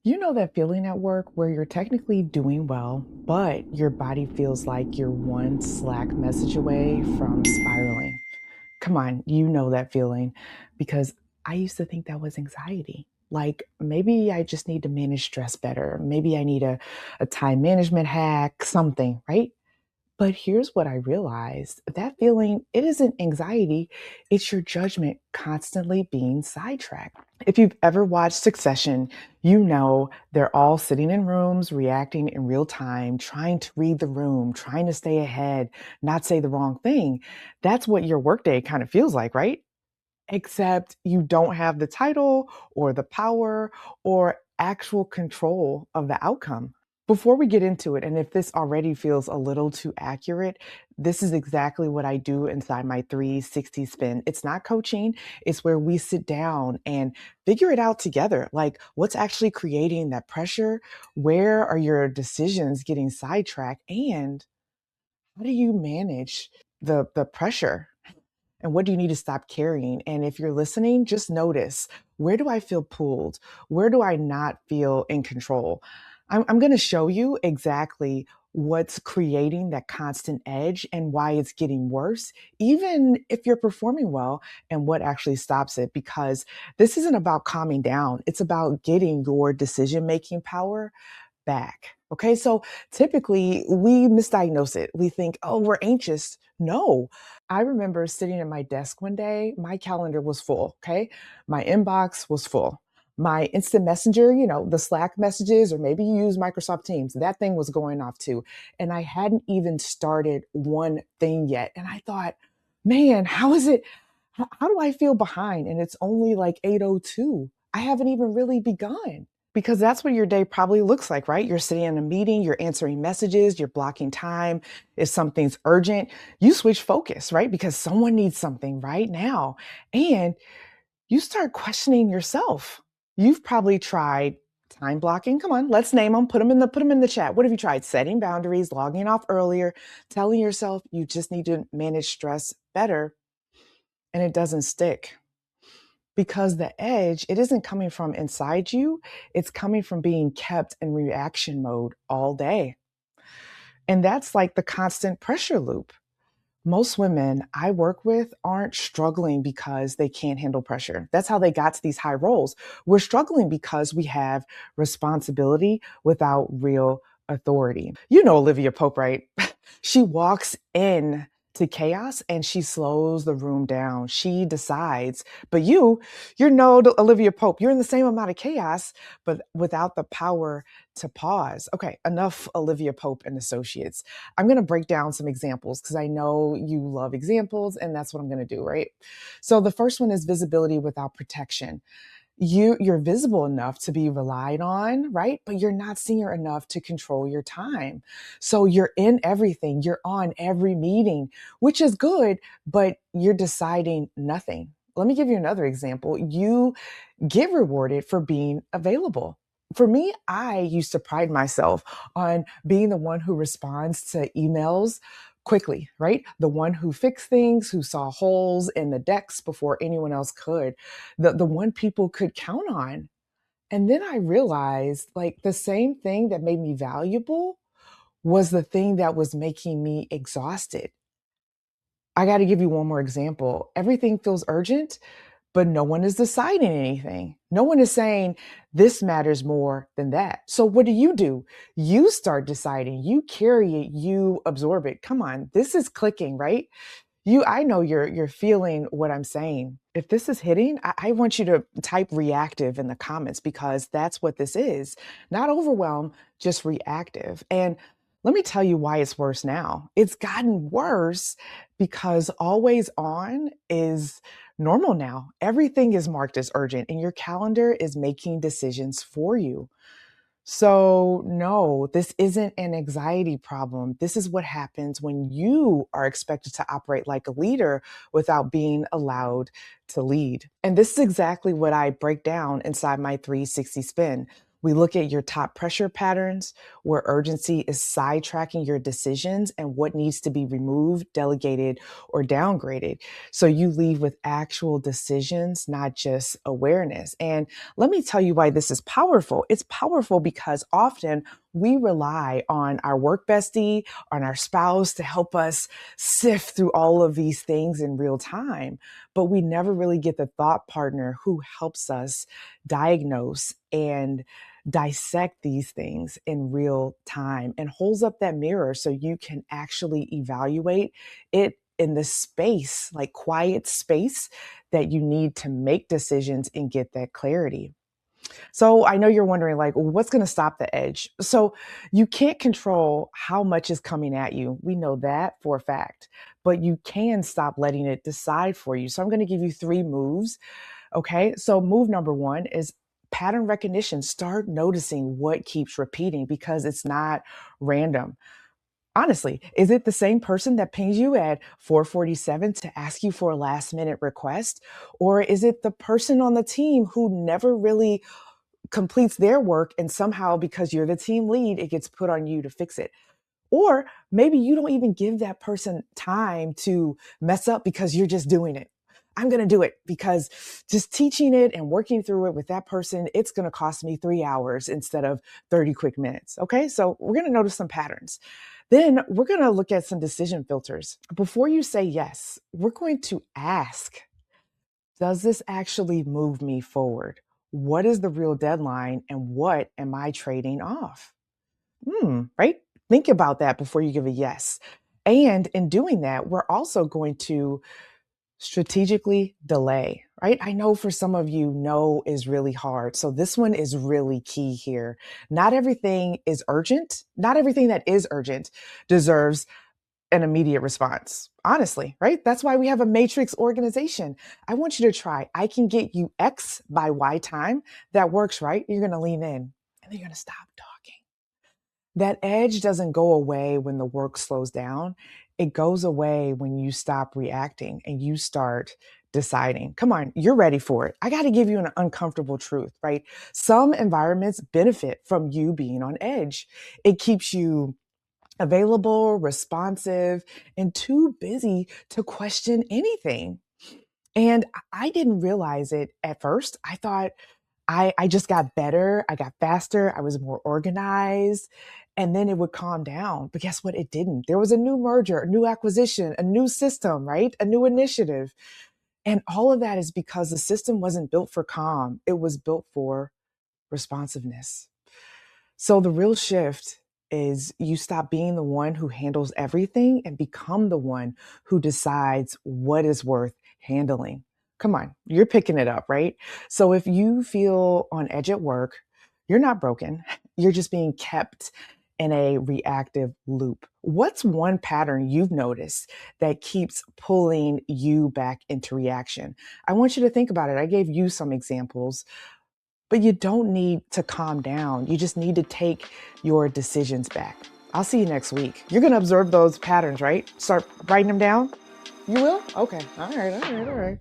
You know that feeling at work where you're technically doing well, but your body feels like you're one Slack message away from spiraling. Come on, you know that feeling because I used to think that was anxiety. Like maybe I just need to manage stress better. Maybe I need a time management hack, something, right? But here's what I realized that feeling, it isn't anxiety, it's your judgment constantly being sidetracked. If you've ever watched Succession, you know they're all sitting in rooms, reacting in real time, trying to read the room, trying to stay ahead, not say the wrong thing. That's what your workday kind of feels like, right? Except you don't have the title or the power or actual control of the outcome. Before we get into it, and if this already feels a little too accurate, this is exactly what I do inside my 360 spin. It's not coaching, it's where we sit down and figure it out together. Like, what's actually creating that pressure? Where are your decisions getting sidetracked? And how do you manage the pressure? And what do you need to stop carrying? And if you're listening, just notice, where do I feel pulled? Where do I not feel in control? I'm going to show you exactly what's creating that constant edge and why it's getting worse, even if you're performing well, and what actually stops it. Because this isn't about calming down, it's about getting your decision making power back. Okay, so typically we misdiagnose it. We think, oh, we're anxious. No. I remember sitting at my desk one day, my calendar was full. Okay, my inbox was full. My instant messenger, the Slack messages, or maybe you use Microsoft Teams, that thing was going off too. And I hadn't even started one thing yet. And I thought, man, how is it? How do I feel behind? And it's only like 8:02. I haven't even really begun. Because that's what your day probably looks like, right? You're sitting in a meeting, you're answering messages, you're blocking time. If something's urgent, you switch focus, right? Because someone needs something right now. And you start questioning yourself. You've probably tried time blocking. Come on, let's name them. Put them in the chat. What have you tried? Setting boundaries, logging off earlier, telling yourself you just need to manage stress better, and it doesn't stick because the edge, it isn't coming from inside you, it's coming from being kept in reaction mode all day. And that's like the constant pressure loop. Most women I work with aren't struggling because they can't handle pressure. That's how they got to these high roles. We're struggling because we have responsibility without real authority. You know Olivia Pope, right? She walks in to chaos and she slows the room down. She decides. But you're no Olivia Pope. You're in the same amount of chaos, but without the power to pause. Okay, enough Olivia Pope and associates. I'm going to break down some examples because I know you love examples and that's what I'm going to do, right? So the first one is visibility without protection. You're visible enough to be relied on, right? But you're not senior enough to control your time. So you're in everything, you're on every meeting, which is good, but you're deciding nothing. Let me give you another example. You get rewarded for being available. For me, I used to pride myself on being the one who responds to emails quickly, right? The one who fixed things, who saw holes in the decks before anyone else could, the one people could count on. And then I realized like the same thing that made me valuable was the thing that was making me exhausted. I got to give you one more example. Everything feels urgent, but no one is deciding anything. No one is saying this matters more than that. So what do? You start deciding, you carry it, you absorb it. Come on, this is clicking, right? I know you're feeling what I'm saying. If this is hitting, I want you to type reactive in the comments because that's what this is. Not overwhelm, just reactive. And let me tell you why it's worse now. It's gotten worse because always on is normal now. Everything is marked as urgent and your calendar is making decisions for you. So, no, this isn't an anxiety problem. This is what happens when you are expected to operate like a leader without being allowed to lead. And this is exactly what I break down inside my 360 spin. We look at your top pressure patterns, where urgency is sidetracking your decisions and what needs to be removed, delegated, or downgraded. So you leave with actual decisions, not just awareness. And let me tell you why this is powerful. It's powerful because often we rely on our work bestie, on our spouse to help us sift through all of these things in real time. But we never really get the thought partner who helps us diagnose and dissect these things in real time and holds up that mirror so you can actually evaluate it in the space, like quiet space that you need to make decisions and get that clarity. So I know you're wondering, like, what's going to stop the edge? So you can't control how much is coming at you. We know that for a fact, but you can stop letting it decide for you. So I'm going to give you 3 moves. Okay. So move number 1 is pattern recognition. Start noticing what keeps repeating because it's not random. Honestly, is it the same person that pings you at 4:47 to ask you for a last minute request? Or is it the person on the team who never really completes their work and somehow because you're the team lead, it gets put on you to fix it? Or maybe you don't even give that person time to mess up because you're just doing it. I'm going to do it because just teaching it and working through it with that person, it's going to cost me 3 hours instead of 30 quick minutes. Okay. So we're going to notice some patterns. Then we're going to look at some decision filters. Before you say yes, we're going to ask, does this actually move me forward? What is the real deadline and what am I trading off? Right? Think about that before you give a yes. And in doing that, we're also going to strategically delay, right? I know for some of you, no is really hard. So this one is really key here. Not everything is urgent. Not everything that is urgent deserves an immediate response. Honestly, right? That's why we have a matrix organization. I want you to try. I can get you X by Y time. That works, right? You're going to lean in and then you're going to stop talking. That edge doesn't go away when the work slows down. It goes away when you stop reacting and you start deciding. Come on, you're ready for it. I got to give you an uncomfortable truth, right? Some environments benefit from you being on edge. It keeps you available, responsive, and too busy to question anything. And I didn't realize it at first. I thought I just got better. I got faster. I was more organized. And then it would calm down. But guess what? It didn't. There was a new merger, a new acquisition, a new system, right? A new initiative. And all of that is because the system wasn't built for calm. It was built for responsiveness. So the real shift is you stop being the one who handles everything and become the one who decides what is worth handling. Come on, you're picking it up, right? So if you feel on edge at work, you're not broken. You're just being kept in a reactive loop. What's one pattern you've noticed that keeps pulling you back into reaction? I want you to think about it. I gave you some examples, but you don't need to calm down. You just need to take your decisions back. I'll see you next week. You're going to observe those patterns, right? Start writing them down. You will? Okay. All right.